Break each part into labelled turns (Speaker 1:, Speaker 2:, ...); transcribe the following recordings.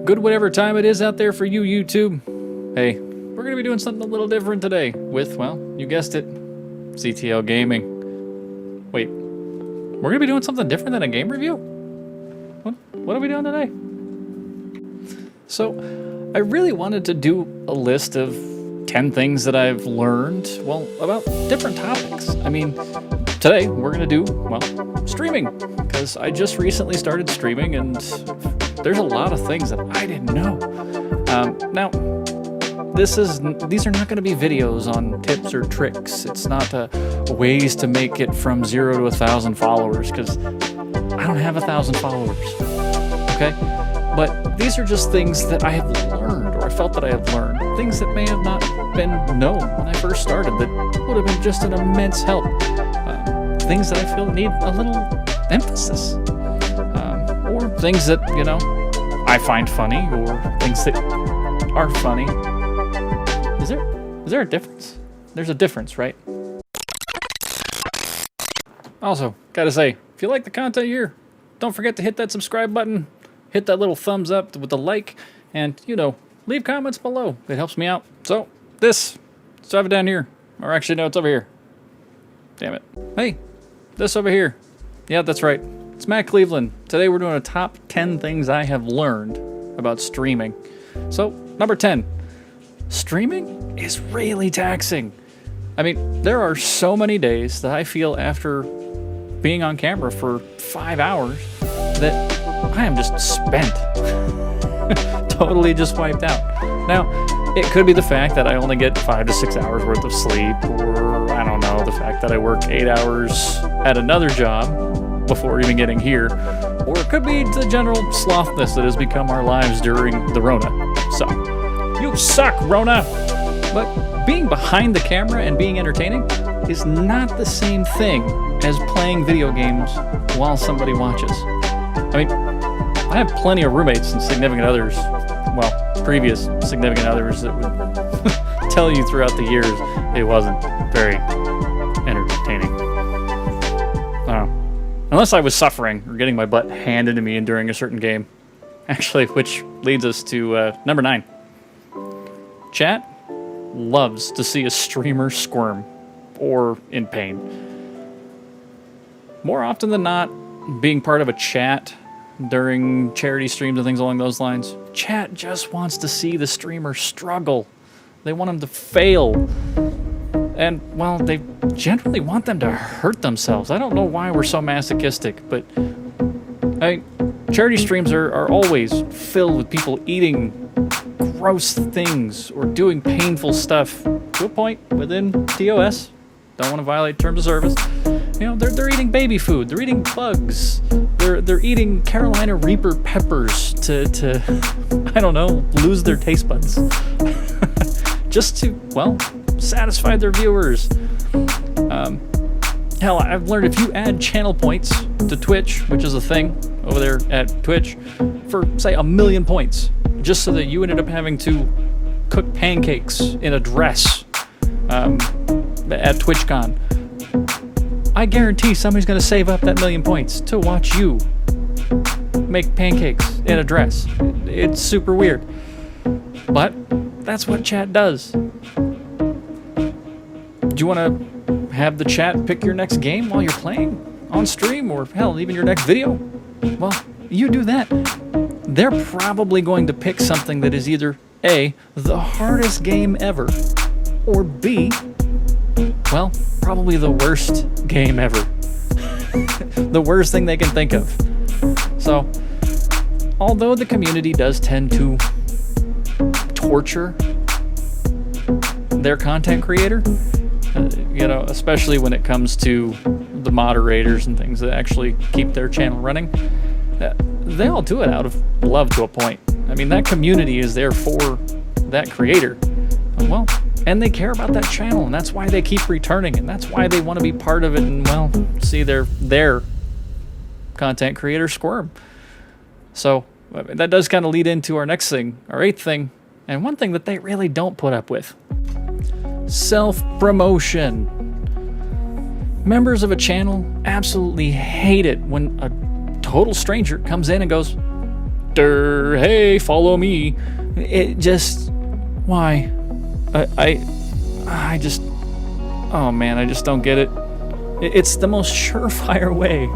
Speaker 1: Good whatever time it is out there for you, YouTube. Hey, we're going to be doing something a little different today with, well, you guessed it, CTL Gaming. Wait, we're going to be doing something different than a game review? What are we doing today? So, I really wanted to do a list of 10 things that I've learned, well, about different topics. I mean, today we're going to do, well, streaming, because I just recently started streaming and there's a lot of things that I didn't know. Now, these are not going to be videos on tips or tricks. It's not ways to make it from 0 to 1,000 followers, because I don't have 1,000 followers, okay? But these are just things that I have learned, or I felt that I have learned. Things that may have not been known when I first started that would have been just an immense help. Things that I feel need a little emphasis. Or things that, you know, I find funny, or things that are funny. Is there a difference? There's a difference, right? Also, gotta say, if you like the content here, don't forget to hit that subscribe button. Hit that little thumbs up with a like, and, you know, leave comments below. It helps me out. So, let's have it down here. Or actually, no, it's over here. Damn it. Hey, this over here. Yeah, that's right. It's Matt Cleveland. Today we're doing a top 10 things I have learned about streaming. So, number 10. Streaming is really taxing. I mean, there are so many days that I feel after being on camera for 5 hours that I am just spent. Totally just wiped out. Now, it could be the fact that I only get 5 to 6 hours worth of sleep, or I don't know, the fact that I work 8 hours at another job before even getting here, or it could be the general slothness that has become our lives during the Rona. So, you suck, Rona! But being behind the camera and being entertaining is not the same thing as playing video games while somebody watches. I mean, I have plenty of roommates and significant others, well, previous significant others that would tell you throughout the years it wasn't very entertaining. I don't know. Unless I was suffering or getting my butt handed to me during a certain game. Actually, which leads us to number 9. Chat loves to see a streamer squirm or in pain. More often than not, being part of a chat during charity streams and things along those lines, chat just wants to see the streamer struggle. They want them to fail. And, well, they generally want them to hurt themselves. I don't know why we're so masochistic, but charity streams are always filled with people eating gross things or doing painful stuff to a point within TOS. Don't want to violate terms of service. You know, they're eating baby food. They're eating bugs. They're eating Carolina Reaper peppers to I don't know, lose their taste buds. Just to, well, satisfy their viewers. Hell, I've learned if you add channel points to Twitch, which is a thing over there at Twitch, for, say, 1,000,000 points, just so that you ended up having to cook pancakes in a dress at TwitchCon, I guarantee somebody's going to save up that 1,000,000 points to watch you make pancakes in a dress. It's super weird. But that's what chat does. Do you want to have the chat pick your next game while you're playing on stream, or hell, even your next video? Well, you do that. They're probably going to pick something that is either A, the hardest game ever, or B, well, probably the worst game ever. The worst thing they can think of. So, although the community does tend to torture their content creator, you know, especially when it comes to the moderators and things that actually keep their channel running, they all do it out of love to a point. I mean, that community is there for that creator. Well, and they care about that channel, and that's why they keep returning, and that's why they want to be part of it and, well, see their content creator squirm. So that does kind of lead into our next thing, our 8th thing, and one thing that they really don't put up with. Self-promotion. Members of a channel absolutely hate it when a total stranger comes in and goes, character. Hey, follow me. It just, why? I just, oh man, I just don't get it. It's the most surefire way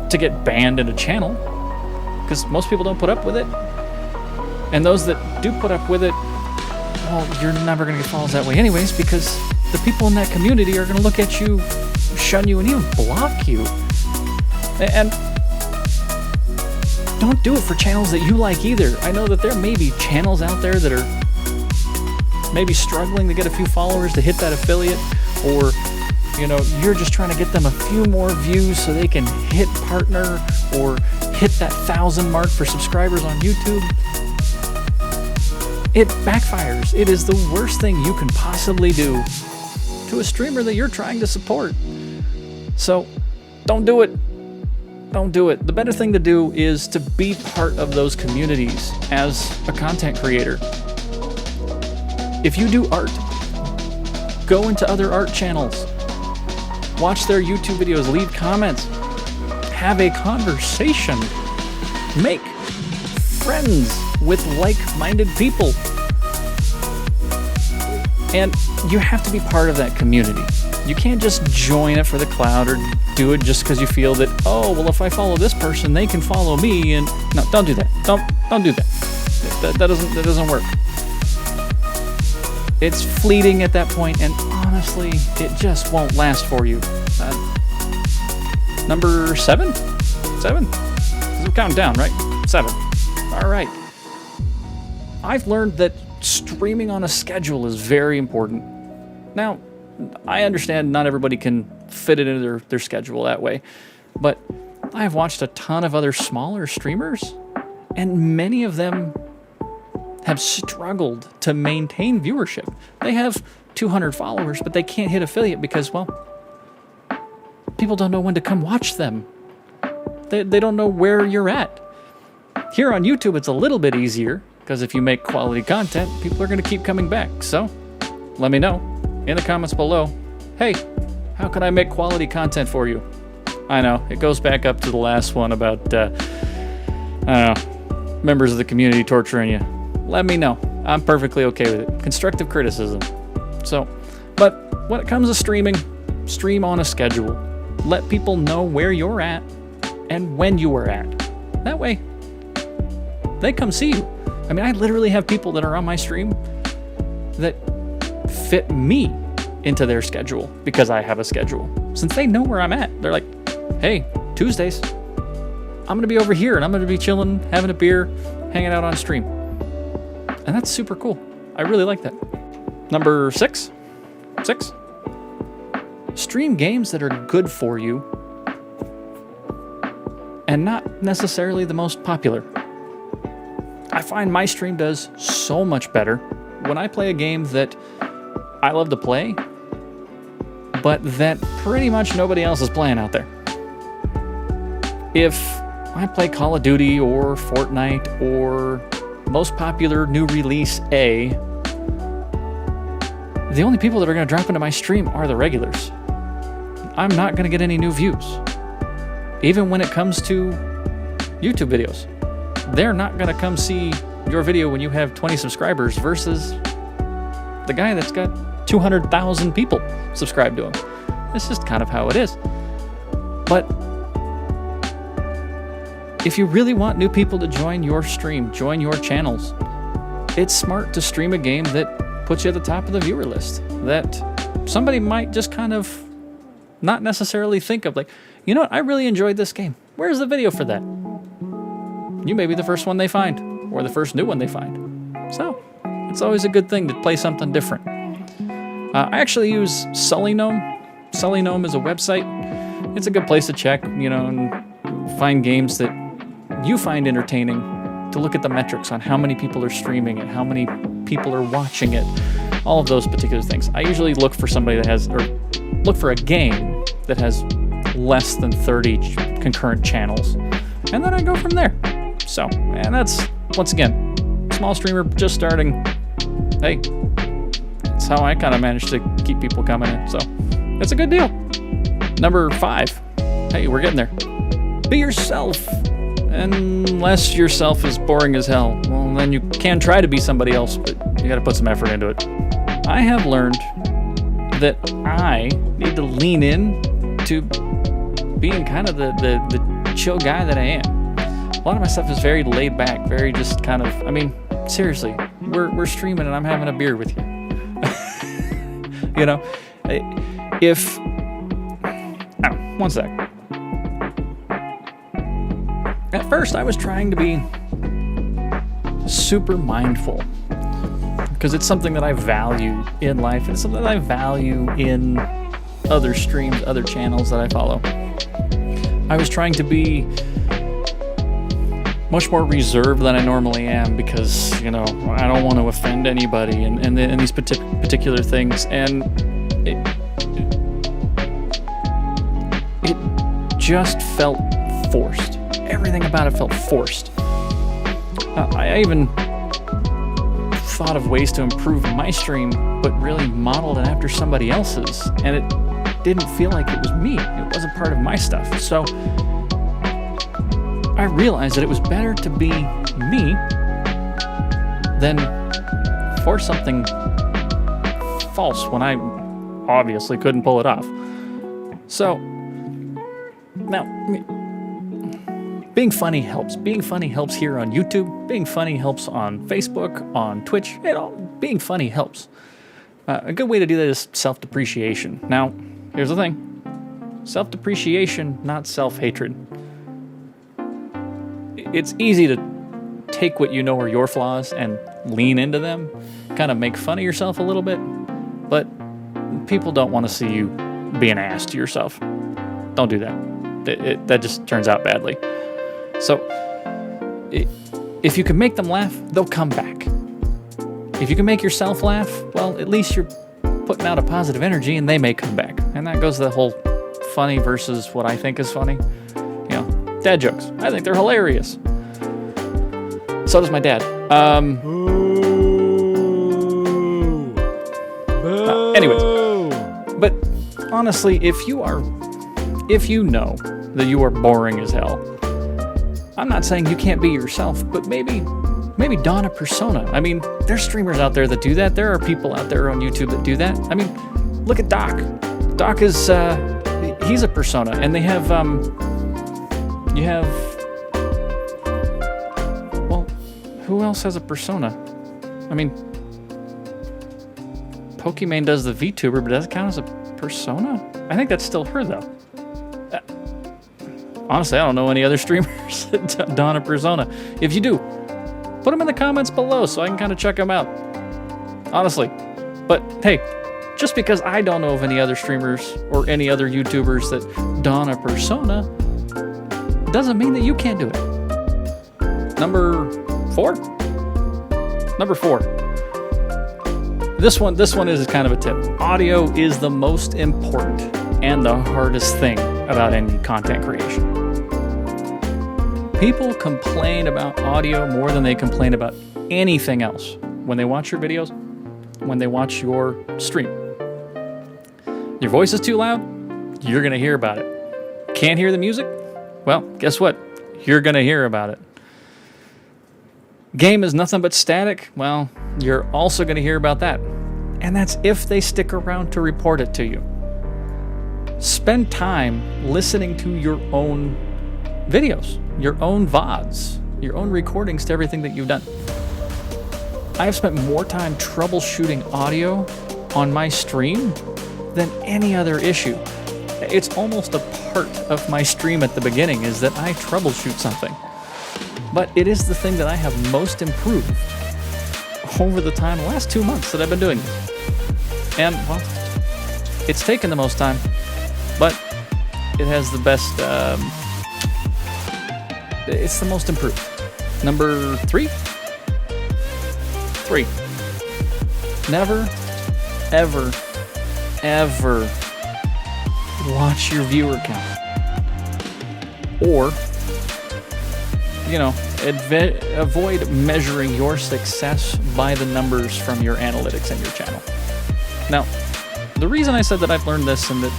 Speaker 1: to get banned in a channel, because most people don't put up with it. And those that do put up with it, well, you're never going to get follows that way anyways, because the people in that community are going to look at you, shun you, and even block you. And don't do it for channels that you like either. I know that there may be channels out there that are maybe struggling to get a few followers to hit that affiliate, or you know, you're just trying to get them a few more views so they can hit partner or hit that 1,000 mark for subscribers on YouTube. It backfires. It is the worst thing you can possibly do to a streamer that you're trying to support. So don't do it. Don't do it. The better thing to do is to be part of those communities as a content creator. If you do art, go into other art channels. Watch their YouTube videos, leave comments, have a conversation, make friends with like-minded people. And you have to be part of that community. You can't just join it for the clout or do it just because you feel that, oh, well, if I follow this person, they can follow me. And no, don't do that. Don't do that. That doesn't work. It's fleeting at that point, and honestly, it just won't last for you. Number 7? 7? I'm counting down, right? 7. All right. I've learned that streaming on a schedule is very important. Now, I understand not everybody can fit it into their schedule that way, but I've watched a ton of other smaller streamers, and many of them have struggled to maintain viewership. They have 200 followers, but they can't hit affiliate because, well, people don't know when to come watch them. They don't know where you're at. Here on YouTube, it's a little bit easier, because if you make quality content, people are going to keep coming back. So let me know in the comments below, hey, how can I make quality content for you? I know, it goes back up to the last one about, I don't know, members of the community torturing you. Let me know. I'm perfectly okay with it. Constructive criticism. So, but when it comes to streaming, stream on a schedule. Let people know where you're at and when you are at. That way, they come see you. I mean, I literally have people that are on my stream that fit me into their schedule because I have a schedule. Since they know where I'm at, they're like, hey, Tuesdays, I'm going to be over here and I'm going to be chilling, having a beer, hanging out on stream. And that's super cool. I really like that. Number 6. Stream games that are good for you and not necessarily the most popular. I find my stream does so much better when I play a game that I love to play, but that pretty much nobody else is playing out there. If I play Call of Duty or Fortnite or most popular new release A, the only people that are going to drop into my stream are the regulars. I'm not going to get any new views. Even when it comes to YouTube videos, they're not going to come see your video when you have 20 subscribers versus the guy that's got 200,000 people subscribed to him. It's just kind of how it is. But if you really want new people to join your stream, join your channels, it's smart to stream a game that puts you at the top of the viewer list, that somebody might just kind of not necessarily think of, like, you know what, I really enjoyed this game. Where's the video for that? You may be the first one they find, or the first new one they find. So it's always a good thing to play something different. I actually use Sullynome. Sullynome is a website. It's a good place to check, you know, and find games that you find entertaining, to look at the metrics on how many people are streaming it, how many people are watching it, all of those particular things. I usually look for somebody that has, or look for a game that has less than 30 concurrent channels, and then I go from there. So, and that's, once again, small streamer just starting. Hey, that's how I kind of managed to keep people coming in, so it's a good deal. Number 5. Hey, we're getting there. Be yourself. unless yourself is boring as hell, well, then you can try to be somebody else, but you gotta put some effort into it. I have learned that I need to lean in to being kind of the chill guy that I am. A lot of my stuff is very laid back, very just kind of, I mean, seriously, we're streaming and I'm having a beer with you. You know, if, oh, one sec. At first, I was trying to be super mindful because it's something that I value in life, and it's something that I value in other streams, other channels that I follow. I was trying to be much more reserved than I normally am because, you know, I don't want to offend anybody and these particular things, and it just felt forced. Everything about it felt forced. I even thought of ways to improve my stream, but really modeled it after somebody else's, and it didn't feel like it was me. It wasn't part of my stuff. So I realized that it was better to be me than force something false when I obviously couldn't pull it off. So now, being funny helps. Being funny helps here on YouTube. Being funny helps on Facebook, on Twitch. Being funny helps. A good way to do that is self-depreciation. Now, here's the thing. Self-depreciation, not self-hatred. It's easy to take what you know are your flaws and lean into them, kind of make fun of yourself a little bit, but people don't want to see you be an ass to yourself. Don't do that. That just turns out badly. So, if you can make them laugh, they'll come back. If you can make yourself laugh, well, at least you're putting out a positive energy and they may come back. And that goes to the whole funny versus what I think is funny. You know, dad jokes. I think they're hilarious. So does my dad. Anyways, but honestly, if you know that you are boring as hell, I'm not saying you can't be yourself, but maybe don a persona. I mean, there's streamers out there that do that. There are people out there on YouTube that do that. I mean, look at Doc. Doc is, he's a persona, and they have, you have, well, who else has a persona? I mean, Pokimane does the VTuber, but does it count as a persona? I think that's still her, though. Honestly, I don't know any other streamers that don a persona. If you do, put them in the comments below so I can kind of check them out. Honestly. But hey, just because I don't know of any other streamers or any other YouTubers that don a persona doesn't mean that you can't do it. Number 4? Number 4. This one is kind of a tip. Audio is the most important and the hardest thing about any content creation. People complain about audio more than they complain about anything else when they watch your videos, when they watch your stream. Your voice is too loud, you're going to hear about it. Can't hear the music? Well, guess what? You're going to hear about it. Game is nothing but static? Well, you're also going to hear about that. And that's if they stick around to report it to you. Spend time listening to your own videos, your own VODs, your own recordings to everything that you've done. I have spent more time troubleshooting audio on my stream than any other issue. It's almost a part of my stream at the beginning is that I troubleshoot something. But it is the thing that I have most improved over the last 2 months that I've been doing this. And, well, it's taken the most time, but it has the best, it's the most improved. Number 3? 3. Never, ever, ever watch your viewer count. Or, you know, avoid measuring your success by the numbers from your analytics and your channel. Now, the reason I said that I've learned this and that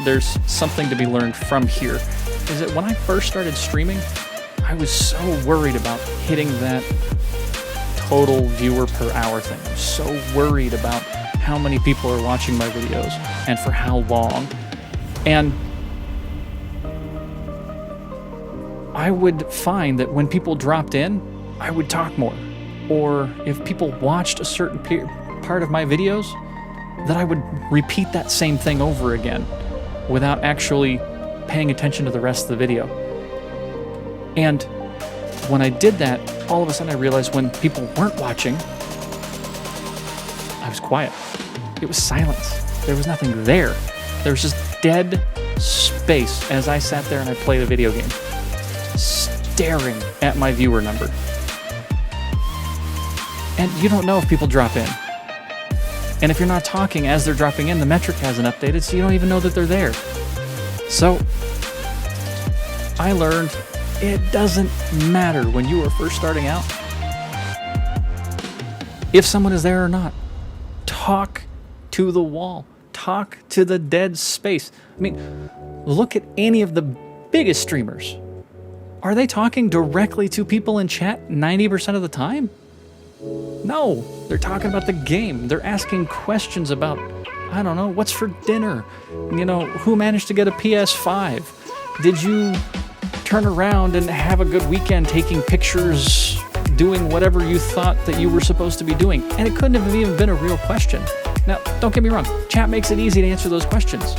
Speaker 1: there's something to be learned from here is that when I first started streaming, I was so worried about hitting that total viewer per hour thing. I'm so worried about how many people are watching my videos and for how long. And I would find that when people dropped in, I would talk more. Or if people watched a certain part of my videos, that I would repeat that same thing over again without actually paying attention to the rest of the video. And when I did that, all of a sudden I realized when people weren't watching, I was quiet. It was silence. There was nothing there. There was just dead space as I sat there and I played a video game, staring at my viewer number. And you don't know if people drop in. And if you're not talking as they're dropping in, the metric hasn't updated, so you don't even know that they're there. So I learned it doesn't matter when you are first starting out if someone is there or not. Talk to the wall. Talk to the dead space. I mean, look at any of the biggest streamers. Are they talking directly to people in chat 90% of the time? No, they're talking about the game. They're asking questions about, I don't know, what's for dinner? You know, who managed to get a PS5? Did you turn around and have a good weekend taking pictures, doing whatever you thought that you were supposed to be doing? And it couldn't have even been a real question. Now, don't get me wrong, chat makes it easy to answer those questions.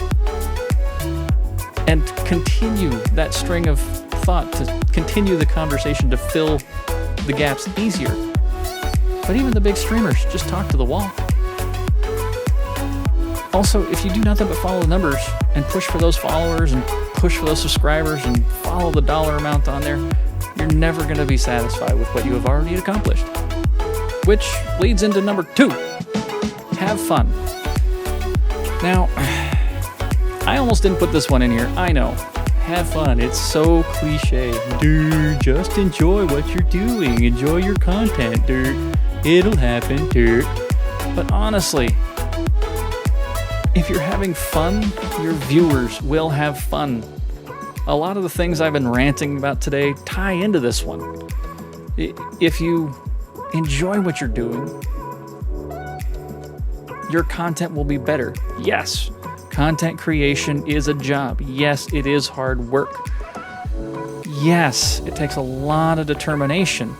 Speaker 1: And continue that string of thought, to continue the conversation, to fill the gaps easier. But even the big streamers, just talk to the wall. Also, if you do nothing but follow the numbers and push for those followers and push for those subscribers and follow the dollar amount on there, you're never going to be satisfied with what you have already accomplished. Which leads into number 2. Have fun. Now, I almost didn't put this one in here. I know. Have fun. It's so cliche. Dude, just enjoy what you're doing. Enjoy your content, dude. It'll happen, dude. But honestly, if you're having fun, your viewers will have fun. A lot of the things I've been ranting about today tie into this one. If you enjoy what you're doing, your content will be better. Yes, content creation is a job. Yes, it is hard work. Yes, it takes a lot of determination.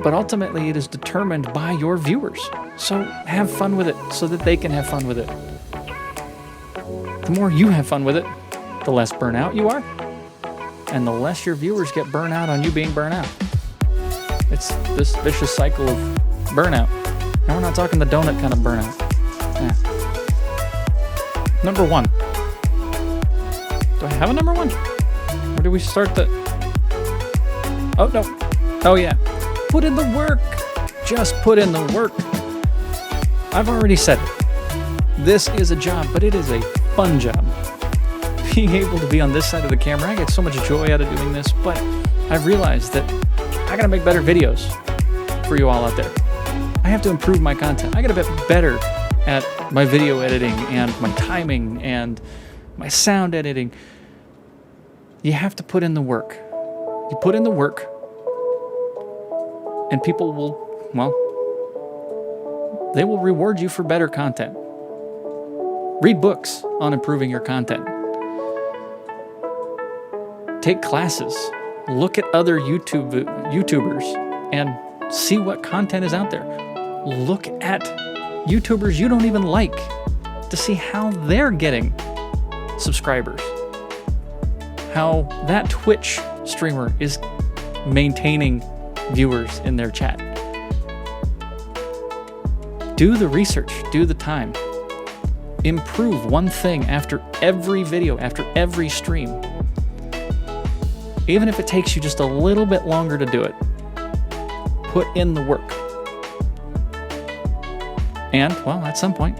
Speaker 1: But ultimately, it is determined by your viewers. So have fun with it so that they can have fun with it. The more you have fun with it, the less burnout you are, and the less your viewers get burnt out on you being burnt out. It's this vicious cycle of burnout. And we're not talking the donut kind of burnout. Number 1. Do I have a number 1? Or do we start the... Oh, no. Oh, yeah. Put in the work. Just put in the work. I've already said it. This is a job, but it is a fun job. Being able to be on this side of the camera, I get so much joy out of doing this, but I've realized that I gotta make better videos for you all out there. I have to improve my content. I gotta get better at my video editing and my timing and my sound editing. You have to put in the work. You put in the work, and people will, well, they will reward you for better content. Read books on improving your content. Take classes. Look at other YouTubers and see what content is out there. Look at YouTubers you don't even like to see how they're getting subscribers. How that Twitch streamer is maintaining viewers in their chat. Do the research, do the time. Improve one thing after every video, after every stream. Even if it takes you just a little bit longer to do it, put in the work. And, well, at some point,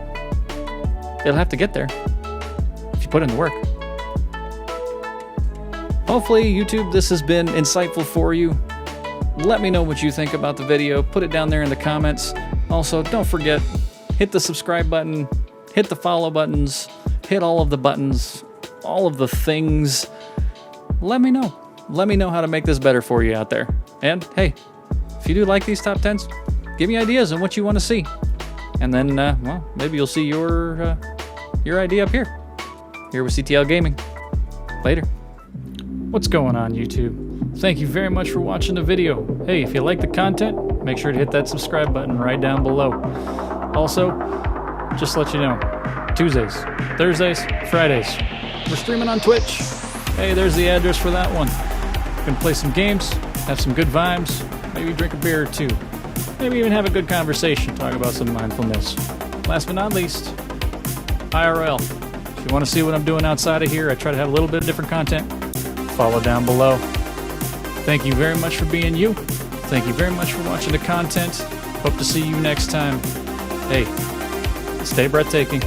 Speaker 1: it'll have to get there if you put in the work. Hopefully, YouTube, this has been insightful for you. Let me know what you think about the video. Put it down there in the comments. Also, don't forget, hit the subscribe button, hit the follow buttons, hit all of the buttons, all of the things. let me know. Let me know how to make this better for you out there. And hey, if you do like these top 10s, give me ideas on what you want to see. And then, well, maybe you'll see your idea up here with CTL Gaming. Later. What's going on, YouTube? Thank you very much for watching the video. Hey, if you like the content, make sure to hit that subscribe button right down below. Also, just to let you know, Tuesdays, Thursdays, Fridays, we're streaming on Twitch. Hey, there's the address for that one. You can play some games, have some good vibes, maybe drink a beer or two. Maybe even have a good conversation, talk about some mindfulness. Last but not least, IRL. If you want to see what I'm doing outside of here, I try to have a little bit of different content. Follow down below. Thank you very much for being you. Thank you very much for watching the content. Hope to see you next time. Hey, stay breathtaking.